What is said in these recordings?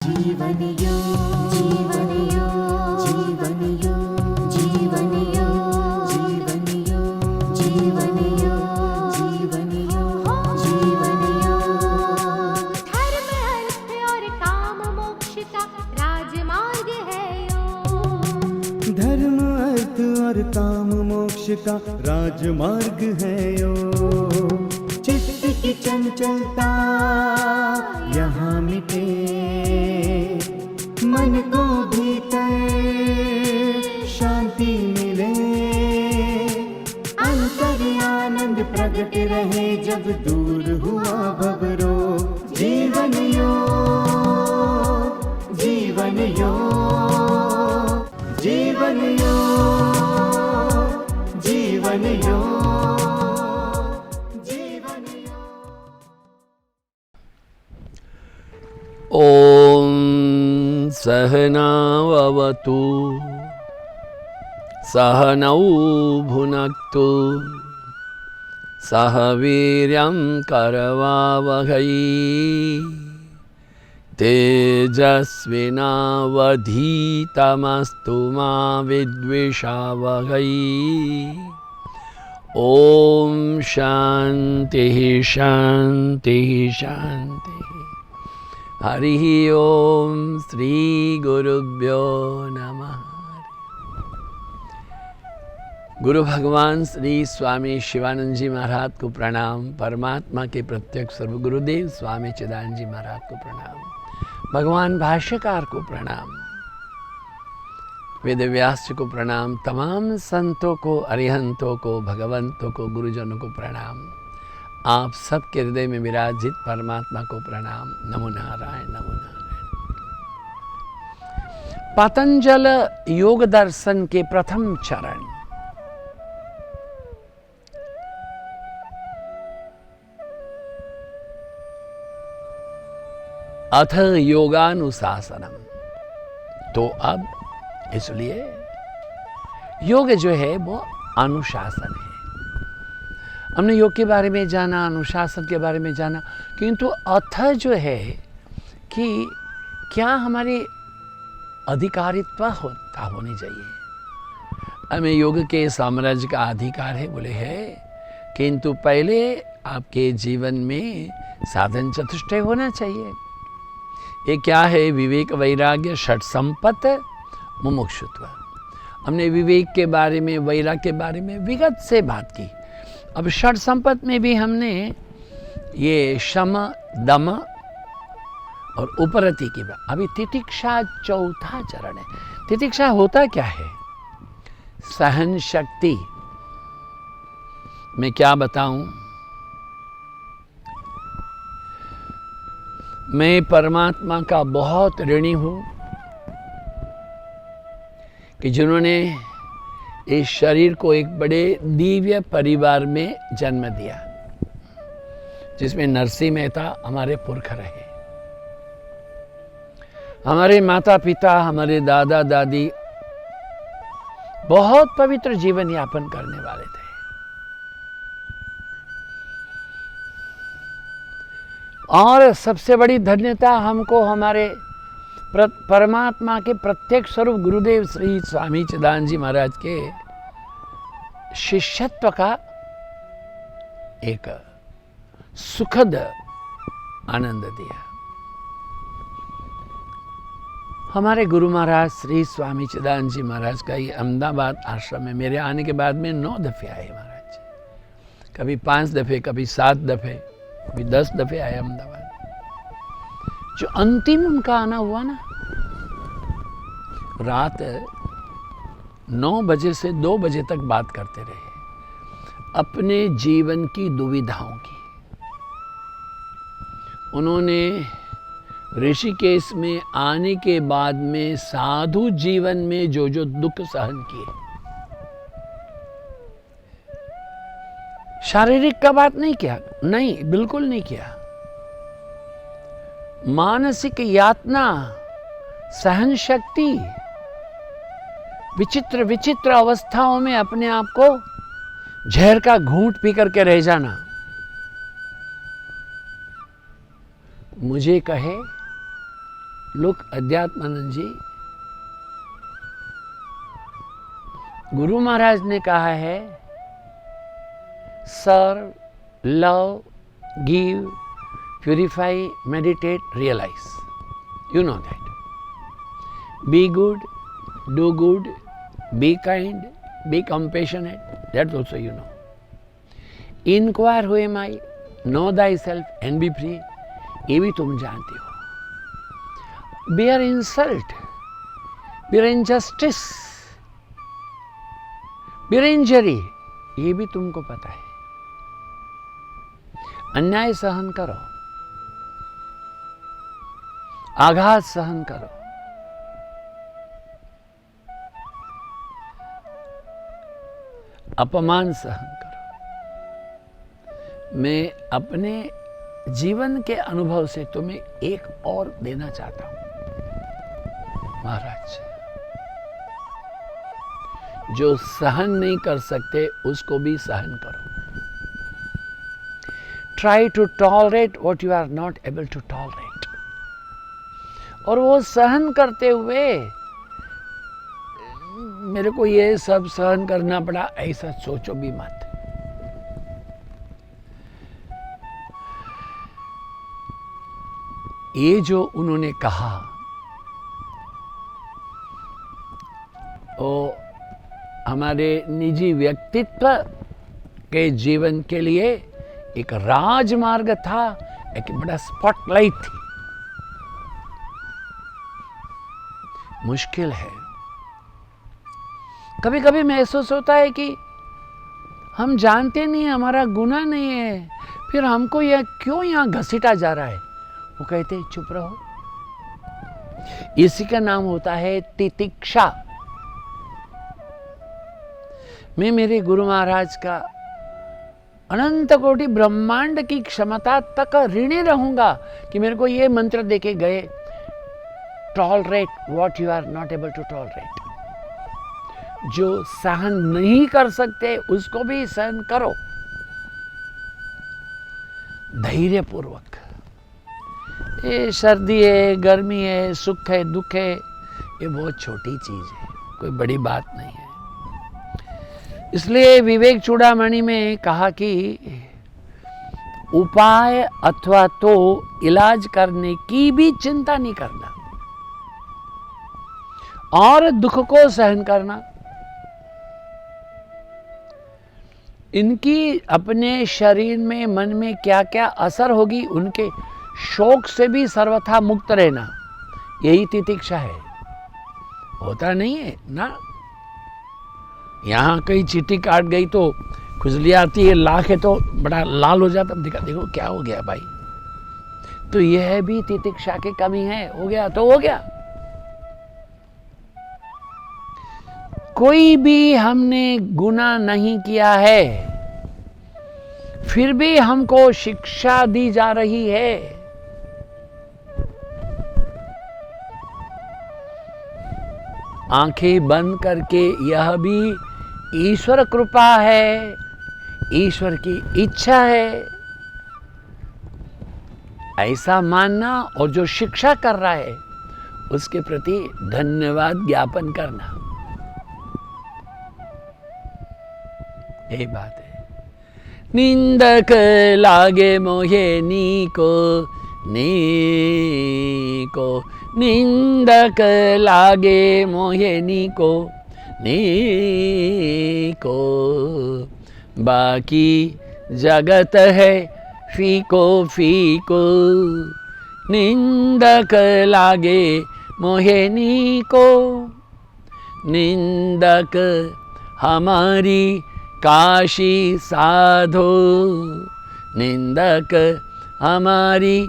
जीवन योग, जीवन योग, जीवन योग, जीवन योग, जीवन योग, जीवन योग, जीवन योग, जीवन योग। धर्म अर्थ और काम मोक्ष का राजमार्ग है योग। धर्म अर्थ और काम मोक्ष का राजमार्ग है योग। चित्त की चंचलता यहाँ मिटे, मन को भीतर शांति मिले, अंतर आनंद प्रकट रहे जब दूर हुआ भवरोग। जीवन योग, जीवन योग, जीवन योग, जीवन योग, जीवन योग। ॐ सहनावतु सहनौ भुनक्तु सह वीर्यं करवावहै तेजस्विनावधीतमस्तु मा विद्विषावहै। ॐ शान्तिः शान्तिः शान्तिः। हरिः ओम श्री गुरुभ्यो नमः। गुरु भगवान श्री स्वामी शिवानंद जी महाराज को प्रणाम। परमात्मा के प्रत्यक्ष सर्व गुरुदेव स्वामी चिदानंद जी महाराज को प्रणाम। भगवान भाष्यकार को प्रणाम। वेद व्यास जी को प्रणाम। तमाम संतों को, अरिहंतों को, भगवंतों को, गुरुजनों को प्रणाम। आप सबके हृदय में विराजित परमात्मा को प्रणाम। नमो नारायण, नमो नारायण। पतंजल योग दर्शन के प्रथम चरण अथ योगानुशासनम। तो अब इसलिए योग जो है वो अनुशासन है। हमने योग के बारे में जाना, अनुशासन के बारे में जाना, किंतु अथ जो है कि क्या हमारी अधिकारित्व होनी चाहिए। हमें योग के साम्राज्य का अधिकार है, बोले है, किंतु पहले आपके जीवन में साधन चतुष्टय होना चाहिए। ये क्या है? विवेक, वैराग्य, षट संपत, मुमुक्षुत्व। हमने विवेक के बारे में, वैराग्य के बारे में विगत से बात की। अब षट संपत में भी हमने ये शम, दम और उपरति की बात। अभी तितिक्षा चौथा चरण है। तितिक्षा होता क्या है? सहन शक्ति। मैं क्या बताऊं, मैं परमात्मा का बहुत ऋणी हूं कि जिन्होंने इस शरीर को एक बड़े दिव्य परिवार में जन्म दिया, जिसमें नरसिंह मेहता हमारे पुरख रहे। हमारे माता पिता, हमारे दादा दादी बहुत पवित्र जीवन यापन करने वाले थे। और सबसे बड़ी धन्यता हमको हमारे परमात्मा के प्रत्यक्ष स्वरूप गुरुदेव श्री स्वामी चिदानंद जी महाराज के शिष्यत्व का एक सुखद आनंद दिया। हमारे गुरु महाराज श्री स्वामी चिदानंद जी महाराज का ये अहमदाबाद आश्रम में मेरे आने के बाद में 9 दफे आए महाराज जी। कभी 5 दफे, कभी 7 दफे, कभी 10 दफे आए अहमदाबाद। जो अंतिम उनका आना हुआ ना, रात 9 बजे से 2 बजे तक बात करते रहे अपने जीवन की दुविधाओं की। उन्होंने ऋषिकेश में आने के बाद में साधु जीवन में जो जो दुख सहन किए, शारीरिक का बात नहीं किया, नहीं, बिल्कुल नहीं किया। मानसिक यातना, सहन शक्ति, विचित्र विचित्र अवस्थाओं में अपने आप को जहर का घूंट पी करके रह जाना। मुझे कहे लोग अध्यात्मानंद जी, गुरु महाराज ने कहा है, serve, love, give, purify, meditate, realise. You know that. Be good, do good, be kind, be compassionate. That also you know. Inquire who am I, know thyself and be free. ये भी तुम जानते हो. Bear insult, bear injustice, bear injury. ये भी तुमको पता है. अन्याय सहन करो, आघात सहन करो, अपमान सहन करो. मैं अपने जीवन के अनुभव से तुम्हें एक और देना चाहता हूं. महाराज, जो सहन नहीं कर सकते उसको भी सहन करो. Try to tolerate what you are not able to tolerate. और वो सहन करते हुए मेरे को ये सब सहन करना पड़ा, ऐसा सोचो भी मत. ये जो उन्होंने कहा वो हमारे निजी व्यक्तित्व के जीवन के लिए एक राजमार्ग था, एक बड़ा स्पॉटलाइट थी. मुश्किल है. कभी कभी महसूस होता है कि हम जानते नहीं है, हमारा गुनाह नहीं है, फिर हमको यह क्यों यहाँ घसीटा जा रहा है. वो कहते हैं चुप रहो. इसी का नाम होता है तितिक्षा. मैं मेरे गुरु महाराज का अनंत कोटि ब्रह्मांड की क्षमता तक ऋणी रहूंगा कि मेरे को ये मंत्र देके गए, tolerate what you are not able to tolerate. जो सहन नहीं कर सकते उसको भी सहन करो धैर्यपूर्वक. ये सर्दी है, गर्मी है, सुख है, दुख है, ये बहुत छोटी चीज है, कोई बड़ी बात नहीं है. इसलिए विवेक चूड़ामणि में कहा कि उपाय अथवा तो इलाज करने की भी चिंता नहीं करना और दुख को सहन करना. इनकी अपने शरीर में, मन में क्या क्या असर होगी, उनके शोक से भी सर्वथा मुक्त रहना, यही तितिक्षा है. होता नहीं है ना. यहाँ कहीं चींटी काट गई तो खुजली आती है, लाख है तो बड़ा लाल हो जाता, देखा देखो क्या हो गया भाई. तो यह भी तितिक्षा की कमी है. हो गया तो हो गया. कोई भी हमने गुनाह नहीं किया है, फिर भी हमको शिक्षा दी जा रही है. आंखें बंद करके यह भी ईश्वर कृपा है, ईश्वर की इच्छा है, ऐसा मानना और जो शिक्षा कर रहा है उसके प्रति धन्यवाद ज्ञापन करना. यही बात है. निंदक लागे मोहे नीको नीको, निंदक लागे मोहे नीको नीको, बाकी जगत है फीको फीको. निंदक लागे मोहे नीको, निंदक हमारी काशी साधो, निंदक हमारी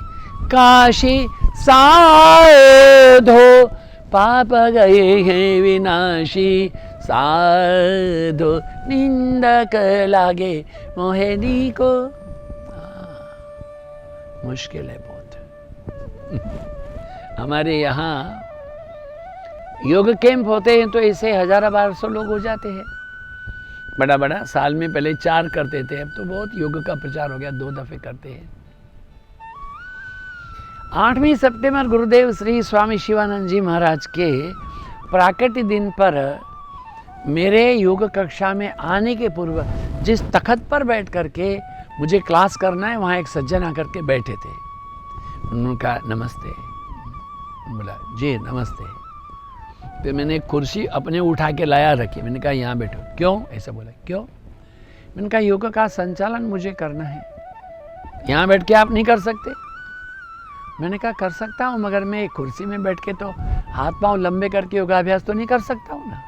काशी साधो, पाप गए हैं विनाशी साधो, निंदक लागे मोहिनी को. मुश्किल है बहुत. हमारे यहाँ योग कैंप होते हैं तो ऐसे 1000-1200 लोग हो जाते हैं. बड़ा बड़ा, साल में पहले 4 करते थे, अब तो बहुत योग का प्रचार हो गया, 2 दफे करते हैं. 8वीं सितंबर गुरुदेव श्री स्वामी शिवानंद जी महाराज के प्राकट्य दिन पर मेरे योग कक्षा में आने के पूर्व जिस तखत पर बैठ करके मुझे क्लास करना है, वहाँ एक सज्जन आकर के बैठे थे। उन्होंने कहा नमस्ते, बोला जी नमस्ते। फिर मैंने एक कुर्सी अपने उठा के लाया रखी, मैंने कहा यहाँ बैठो। क्यों? ऐसा बोला। क्यों? मैंने कहा योग का संचालन मुझे करना है, यहाँ बैठ के आप नहीं कर सकते? मैंने कहा कर सकता हूँ, मगर मैं एक कुर्सी में बैठ के तो हाथ पांव लंबे करके योगाभ्यास तो नहीं कर सकता हूँ ना।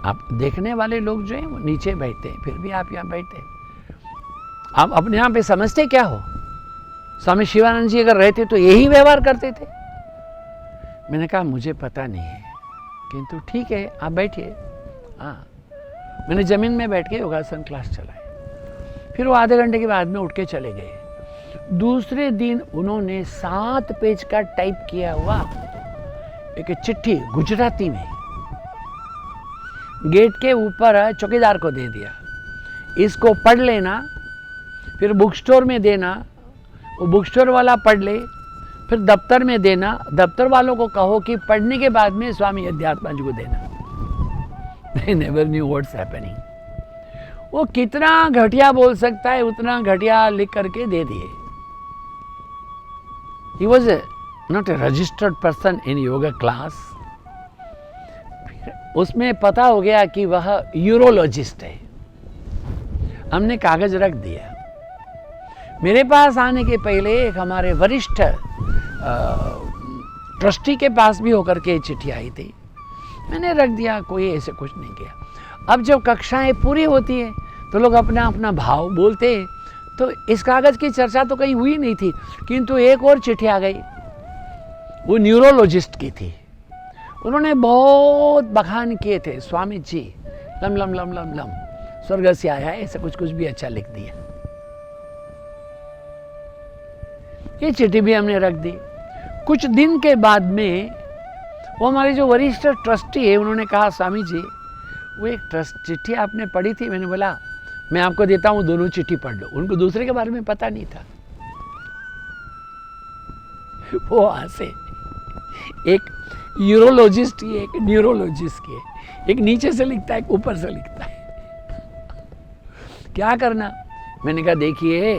आप देखने वाले लोग जो हैं वो नीचे बैठते हैं, फिर भी आप यहाँ बैठे। आप अपने यहाँ पे समझते क्या हो? स्वामी शिवानंद जी अगर रहते तो यही व्यवहार करते थे। मैंने कहा मुझे पता नहीं है, किंतु ठीक है आप बैठिए। हाँ, मैंने ज़मीन में बैठ के योगासन क्लास चलाई। फिर वो आधे घंटे के बाद में उठ के चले गए। दूसरे दिन उन्होंने 7 पेज का टाइप किया हुआ एक चिट्ठी गुजराती में गेट के ऊपर चौकीदार को दे दिया, इसको पढ़ लेना, फिर बुक स्टोर में देना, वो बुक स्टोर वाला पढ़ ले, फिर दफ्तर में देना, दफ्तर वालों को कहो कि पढ़ने के बाद में स्वामी अध्यात्मा जी को देना। They never knew what's happening. वो कितना घटिया बोल सकता है उतना घटिया लिख करके दे दिए। He was not a registered person in yoga class. उसमें पता हो गया कि वह यूरोलॉजिस्ट है। हमने कागज रख दिया। मेरे पास आने के पहले एक हमारे वरिष्ठ ट्रस्टी के पास भी होकर के चिट्ठी आई थी, मैंने रख दिया, कोई ऐसे कुछ नहीं किया। अब जब कक्षाएं पूरी होती है तो लोग अपना अपना भाव बोलते हैं, तो इस कागज़ की चर्चा तो कहीं हुई नहीं थी, किंतु एक और चिट्ठी आ गई, वो न्यूरोलॉजिस्ट की थी। उन्होंने बहुत बखान किए थे, स्वामी जी लम लम लम लम लम स्वर्ग से आया है, ऐसा कुछ भी अच्छा लिख दिया। ये चिट्ठी भी हमने रख दी। कुछ दिन के बाद में वो हमारे जो वरिष्ठ ट्रस्टी है उन्होंने कहा स्वामी जी वो एक चिट्ठी आपने पढ़ी थी। मैंने बोला मैं आपको देता हूँ, दोनों चिट्ठी पढ़ लो। उनको दूसरे के बारे में पता नहीं था। वो हंसे। एक यूरोलॉजिस्ट की, एक न्यूरोलॉजिस्ट की, एक नीचे से लिखता है, एक ऊपर से लिखता है। क्या करना? मैंने कहा देखिए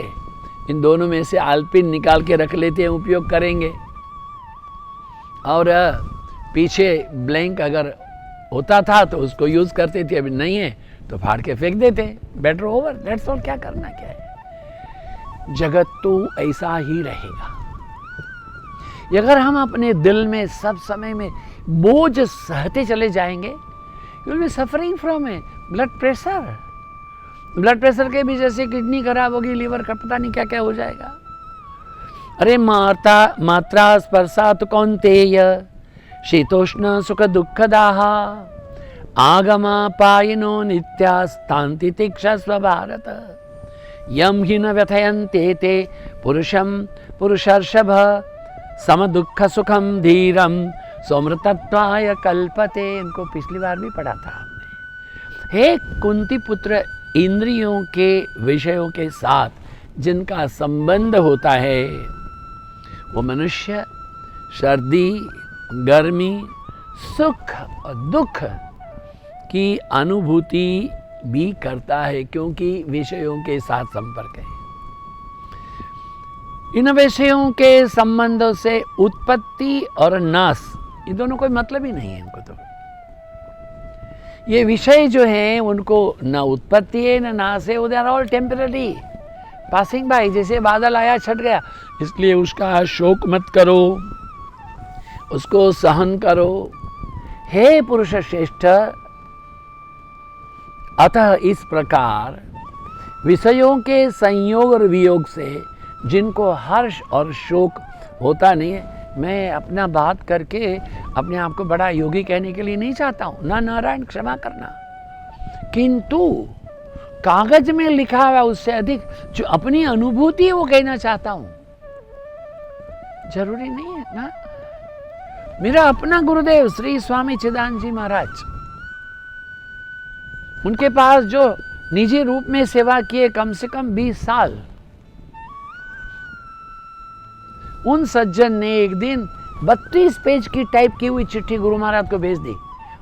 इन दोनों में से आल्पिन निकाल के रख लेते हैं, उपयोग करेंगे, और पीछे ब्लैंक अगर होता था तो उसको यूज करते थे, अभी नहीं है तो फाड़ के फेंक देते। Better over, that's all. क्या करना क्या है? जगत तो ऐसा ही रहेगा। अगर हम अपने दिल में सब समय में बोझ सहते चले जाएंगे, you will be suffering from A blood pressure. Blood pressure के भी जैसे किडनी खराब होगी, लीवर का पता नहीं क्या क्या हो जाएगा। अरे मात्रा स्पर्शात कौन्तेय शीतोष्ण सुख दुःखदाः आगमा पायिनो नित्यास्तान्ति तिक्षस्व भारत यम हि न व्यथयन्ते ते पुरुषं पुरुषर्षभ सम दुःख सुखम धीरम सोमृतत्वाय कल्पते। इनको पिछली बार भी पढ़ा था हमने। हे कुंती पुत्र, इंद्रियों के विषयों के साथ जिनका संबंध होता है वो मनुष्य सर्दी, गर्मी, सुख और दुख की अनुभूति भी करता है, क्योंकि विषयों के साथ संपर्क है। इन विषयों के संबंधों से उत्पत्ति और नाश, ये दोनों कोई मतलब ही नहीं है इनको। तो ये विषय जो हैं उनको न उत्पत्ति है न नाश है, they are all temporary, passing by. जैसे बादल आया छट गया, इसलिए उसका शोक मत करो, उसको सहन करो। हे पुरुष श्रेष्ठ, अतः इस प्रकार विषयों के संयोग और वियोग से जिनको हर्ष और शोक होता नहीं है, मैं अपना बात करके अपने आप को बड़ा योगी कहने के लिए नहीं चाहता हूँ, ना नारायण क्षमा करना, किंतु कागज में लिखा हुआ उससे अधिक जो अपनी अनुभूति है वो कहना चाहता हूँ। जरूरी नहीं है ना। मेरा अपना गुरुदेव श्री स्वामी चिदानंद जी महाराज, उनके पास जो निजी रूप में सेवा किए कम से कम 20 साल, उन सज्जन ने एक दिन 32 पेज की टाइप की हुई चिट्ठी गुरु महाराज को भेज दी।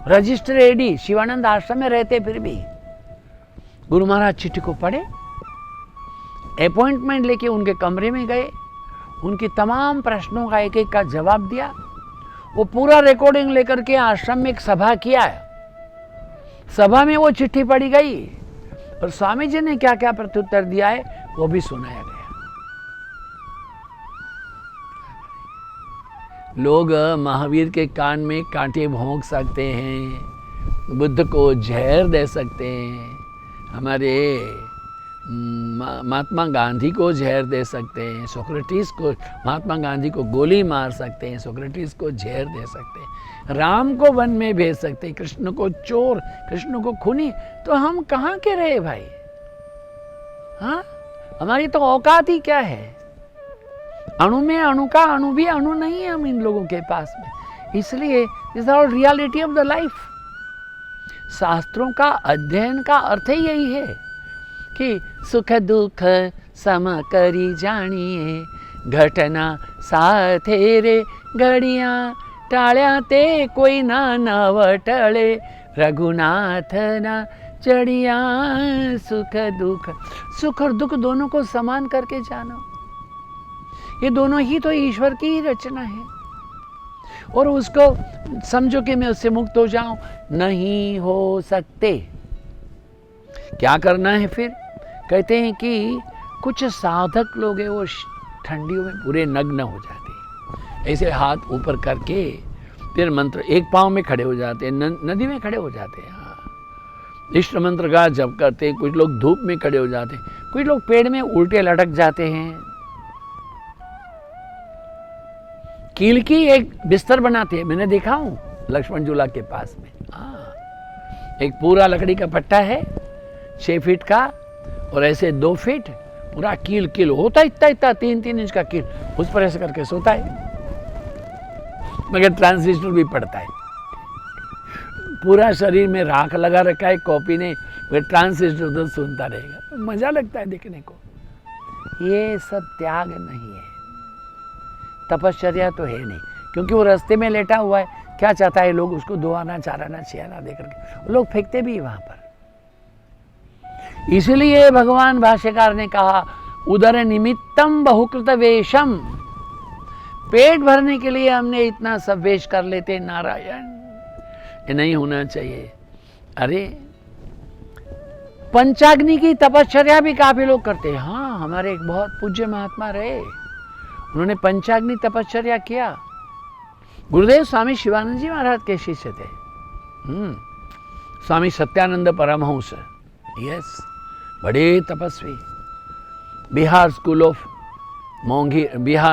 रजिस्टर एडी, शिवानंद आश्रम में रहते फिर भी। गुरु महाराज चिट्ठी को पढ़े, अपॉइंटमेंट लेके उनके कमरे में गए, उनकी तमाम प्रश्नों का एक एक का जवाब दिया। वो पूरा रिकॉर्डिंग लेकर के आश्रम में एक सभा किया है। सभा में वो चिट्ठी पढ़ी गई और स्वामी जी ने क्या क्या प्रत्युत्तर दिया है वो भी सुनाया गया। लोग महावीर के कान में कांटे भोंक सकते हैं, बुद्ध को जहर दे सकते हैं, हमारे महात्मा गांधी को जहर दे सकते हैं, सोक्रेटिस को, महात्मा गांधी को गोली मार सकते हैं, सोक्रेटिस को जहर दे सकते हैं, राम को वन में भेज सकते हैं, कृष्ण को चोर, कृष्ण को खूनी। तो हम कहाँ के रहे भाई? हाँ, हमारी तो औकात ही क्या है? अणु में अणु का अणु भी अणु नहीं है हम इन लोगों के पास में। इसलिए is all reality of the life. शास्त्रों का अध्ययन का अर्थ ही यही है कि सुख दुख सम करी जानिए, घटना साथे रे घड़ियां टाळ्या ते कोई ना नव टळे, रघुनाथ ना चढ़िया। सुख और दुख दोनों को समान करके जानो। ये दोनों ही तो ईश्वर की ही रचना है। और उसको समझो कि मैं उससे मुक्त हो जाऊं, नहीं हो सकते। क्या करना है फिर? कहते हैं कि कुछ साधक लोग हैं वो ठंडियों में पूरे नग्न हो जाते हैं, ऐसे हाथ ऊपर करके फिर मंत्र एक पाँव में खड़े हो जाते हैं, नदी में खड़े हो जाते हैं। हाँ, इष्ट मंत्र का जप करते हैं। कुछ लोग धूप में खड़े हो जाते हैं, कुछ लोग पेड़ में उल्टे लटक जाते हैं। कील की एक बिस्तर बनाते हैं, मैंने देखा हूँ लक्ष्मण झूला के पास में। हाँ, एक पूरा लकड़ी का पट्टा है 6 फीट का और ऐसे 2 फीट पूरा कील होता है, इतना 3-3 इंच का कील, उस पर ऐसे करके सोता है, मगर ट्रांजिस्टर भी पड़ता है। पूरा शरीर में राख लगा रखा है कॉपी ने, वह ट्रांजिस्टर तो सुनता रहेगा। मजा लगता है देखने को। ये सब त्याग नहीं है, तपश्चर्या तो है नहीं, क्योंकि वो रास्ते में लेटा हुआ है। क्या चाहता है? लोग उसको 2 आना 4 आना 6 आना दे करके लोग फेंकते भी वहां पर। इसलिए भगवान भाष्यकार ने कहा उदर निमित्तम बहुकृत वेशम, पेट भरने के लिए हमने इतना सब वेश कर लेते। नारायण, ये नहीं होना चाहिए। अरे पंचाग्नि की तपश्चर्या भी काफी लोग करते हैं। हाँ, हमारे एक बहुत पूज्य महात्मा रहे, उन्होंने पंचाग्नि तपश्चर्या किया। गुरुदेव स्वामी शिवानंद जी महाराज के शिष्य थे। स्वामी सत्यानंद परमहंस, यस, बड़े तपस्वी। बिहार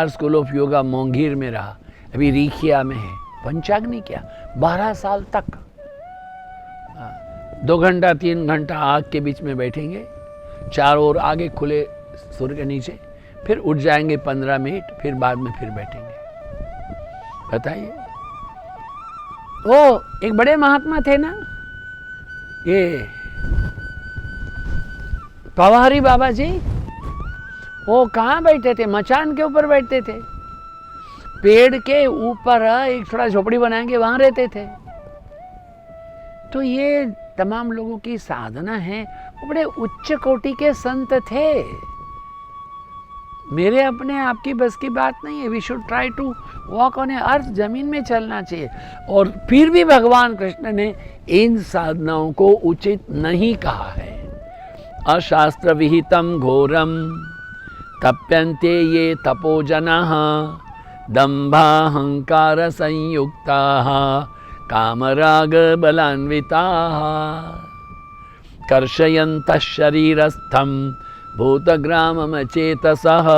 स्कूल ऑफ योगा मोंगीर में रहा, अभी रीखिया में है। पंचाग्नि किया 12 साल तक। 2 घंटा 3 घंटा आग के बीच में बैठेंगे, चारों ओर आगे खुले सूर्य के नीचे, फिर उठ जाएंगे 15 मिनट, फिर बाद में फिर बैठेंगे। बताइए, वो एक बड़े महात्मा थे ना, ये पवारी बाबा जी, वो कहाँ बैठते थे? मचान के ऊपर बैठते थे, पेड़ के ऊपर एक थोड़ा झोपड़ी बनाएंगे, वहां रहते थे। तो ये तमाम लोगों की साधना है, वो बड़े उच्च कोटि के संत थे। मेरे अपने आपकी बस की बात नहीं है। We should try to walk on a earth, जमीन में चलना चाहिए। और फिर भी भगवान कृष्ण ने इन साधनाओं को उचित नहीं कहा है। अशास्त्र विहितम घोरम तप्यन्ते ये तपोजनाः, दम्भाहंकार संयुक्ताः, कामराग बलान्विताः, कर्षयन्तः शरीरस्थं भूतग्राममचेतसः,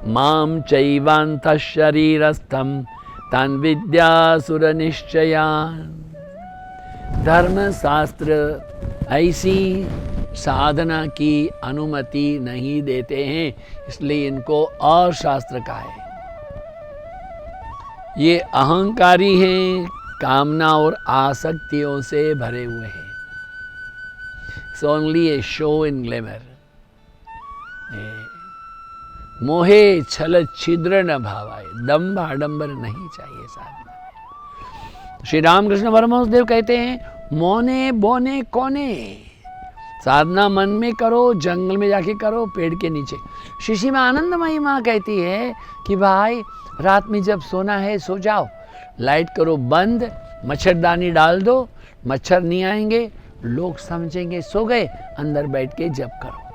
मां चैवान्तः शरीरस्थं तान् विद्यासुरनिश्चयान्। धर्मशास्त्र ऐसी साधना की अनुमति नहीं देते हैं, इसलिए इनको अशास्त्र का है। ये अहंकारी हैं, कामना और आसक्तियों से भरे हुए हैं। It's only A show in glamour. मोहे छल छिद्र न भावाए, दम्भ आडंबर नहीं चाहिए साधना में। श्री रामकृष्ण परमहंस देव कहते हैं मौने बोने कोने, साधना मन में करो, जंगल में जाके करो, पेड़ के नीचे। शिशी में आनंदमयी माँ कहती है कि भाई रात में जब सोना है सो जाओ, लाइट करो बंद, मच्छरदानी डाल दो, मच्छर नहीं आएंगे, लोग समझेंगे सो गए, अंदर बैठ के जप करो।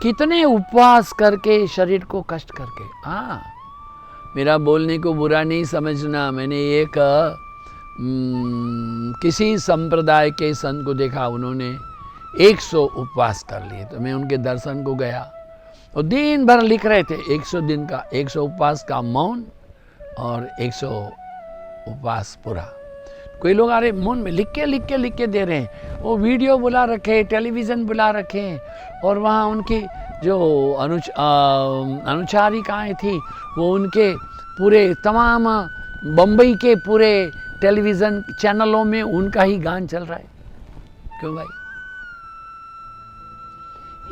कितने उपवास करके, शरीर को कष्ट करके। हाँ, मेरा बोलने को बुरा नहीं समझना, मैंने एक किसी संप्रदाय के संत को देखा, उन्होंने 100 उपवास कर लिए, तो मैं उनके दर्शन को गया और दिन भर लिख रहे थे 100 दिन का, 100 उपवास का मौन और 100 उपवास पूरा। कोई लोग आ रहे मौन में लिख के दे रहे हैं, वो वीडियो बुला रखे, टेलीविज़न बुला रखे हैं, और वहाँ उनकी जो अनुचारिकाएँ थी वो उनके पूरे तमाम बम्बई के पूरे टेलीविज़न चैनलों में उनका ही गान चल रहा है। क्यों भाई?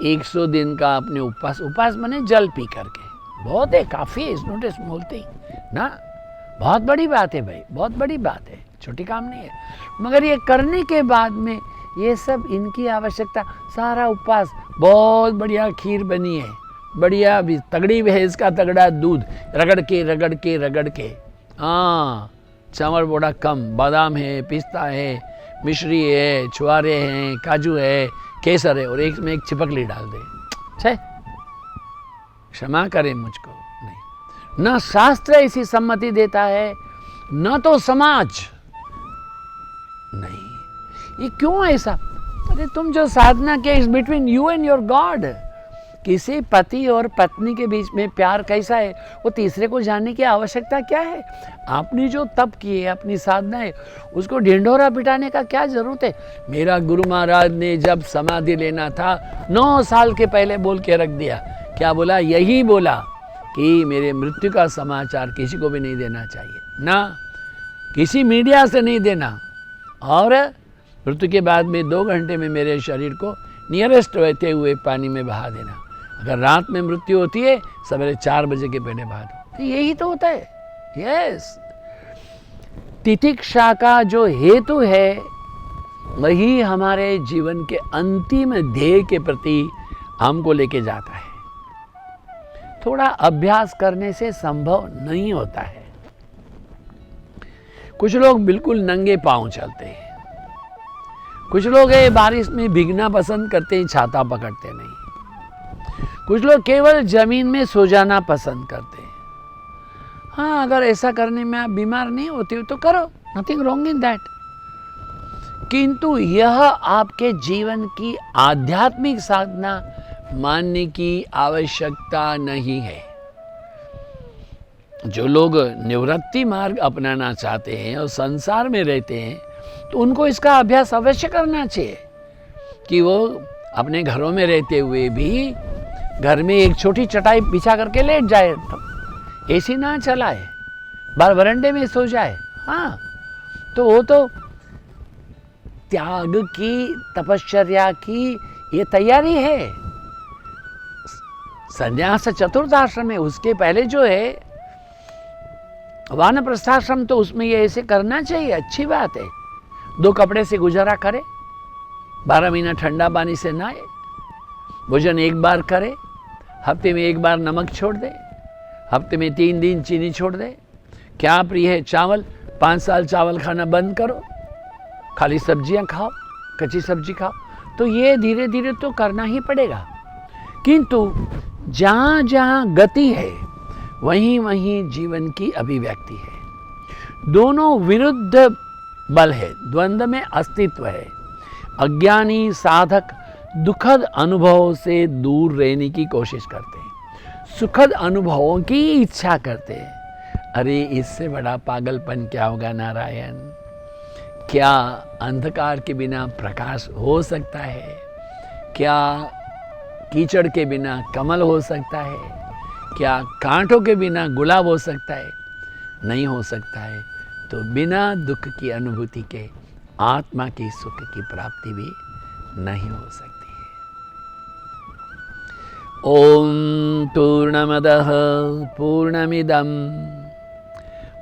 100 दिन का अपने उपवास माने जल पी करके, बहुत है, काफ़ी है, it's not a small thing ना, बहुत बड़ी बात है भाई, बहुत बड़ी बात है, छोटी काम नहीं है। मगर ये करने के बाद में ये सब इनकी आवश्यकता, सारा उपवास, बहुत बढ़िया खीर बनी है, बढ़िया भी तगड़ी भैंस का तगड़ा दूध रगड़ के, हाँ, चावल बड़ा कम, बादाम है, पिस्ता है, मिश्री है, छुआरे हैं, काजू है, केसर है, और एक में एक चिपकली डाल दे। छे, क्षमा करें मुझको, नहीं, न शास्त्र ऐसी सम्मति देता है, न तो समाज। नहीं, ये क्यों ऐसा? अरे तुम जो साधना के, is between you and your God. किसी पति और पत्नी के बीच में प्यार कैसा है वो तीसरे को जानने की आवश्यकता क्या है? आपने जो तप किए, अपनी साधना है, उसको ढिंढोरा पिटाने का क्या जरूरत है? मेरा गुरु महाराज ने जब समाधि लेना था 9 साल के पहले बोल के रख दिया। क्या बोला? यही बोला कि मेरे मृत्यु का समाचार किसी को भी नहीं देना चाहिए, ना किसी मीडिया से नहीं देना, और मृत्यु के बाद में 2 घंटे में मेरे शरीर को नियरेस्ट बहते हुए पानी में बहा देना। अगर रात में मृत्यु होती है, सवेरे 4 बजे के पहले बहा दो। तो यही तो होता है। यस, तितिक्षा का जो हेतु है वही हमारे जीवन के अंतिम ध्येय के प्रति हमको लेके जाता है। थोड़ा अभ्यास करने से संभव नहीं होता है। कुछ लोग बिल्कुल नंगे पांव चलते हैं, कुछ लोग बारिश में भीगना पसंद करते हैं, छाता पकड़ते नहीं, कुछ लोग केवल जमीन में सो जाना पसंद करते हैं। हाँ, अगर ऐसा करने में आप बीमार नहीं होते हो तो करो, नथिंग रॉन्ग इन दैट। किंतु यह आपके जीवन की आध्यात्मिक साधना मानने की आवश्यकता नहीं है। जो लोग निवृत्ति मार्ग अपनाना चाहते हैं और संसार में रहते हैं, तो उनको इसका अभ्यास अवश्य करना चाहिए कि वो अपने घरों में रहते हुए भी घर में एक छोटी चटाई बिछा करके लेट जाए, एसी ना चलाए, बाहर वरांडे में सो जाए। हाँ, तो वो तो त्याग की, तपश्चर्या की ये तैयारी है। संन्यास चतुर्थ आश्रम है, उसके पहले जो है वानप्रस्थाश्रम, तो उसमें ये ऐसे करना चाहिए, अच्छी बात है। 2 कपड़े से गुजारा करे, 12 महीना ठंडा पानी से नहाए, भोजन 1 बार करे, हफ्ते में 1 बार नमक छोड़ दे, हफ्ते में 3 दिन चीनी छोड़ दे। क्या प्रिय है? चावल, 5 साल चावल खाना बंद करो, खाली सब्जियां खाओ, कच्ची सब्जी खाओ। तो ये धीरे धीरे तो करना ही पड़ेगा। किंतु जहाँ जहाँ गति है वहीं वहीं जीवन की अभिव्यक्ति है। दोनों विरुद्ध बल है, द्वंद्व में अस्तित्व है। अज्ञानी साधक दुखद अनुभवों से दूर रहने की कोशिश करते हैं, सुखद अनुभवों की इच्छा करते हैं। अरे इससे बड़ा पागलपन क्या होगा नारायण? क्या अंधकार के बिना प्रकाश हो सकता है? क्या कीचड़ के बिना कमल हो सकता है? क्या कांटों के बिना गुलाब हो सकता है? नहीं हो सकता है। तो बिना दुख की अनुभूति के आत्मा की सुख की प्राप्ति भी नहीं हो सकती है। ओम पूर्णमदः पूर्णमिदं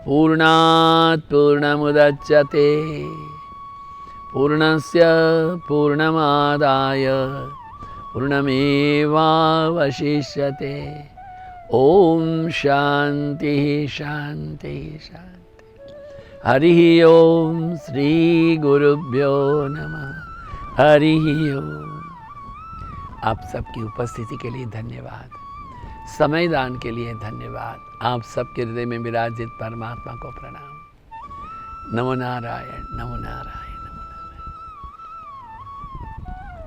पूर्णात् पूर्णमुदच्यते पूर्णस्य पूर्णमादाय पूर्णमेवावशिष्यते। ओम शांति शांति शांति। हरि ओम श्री गुरुभ्यो नमः। हरि ओम। आप सबकी उपस्थिति के लिए धन्यवाद, समय दान के लिए धन्यवाद। आप सबके हृदय में विराजित परमात्मा को प्रणाम। नमो नारायण, नमो नारायण।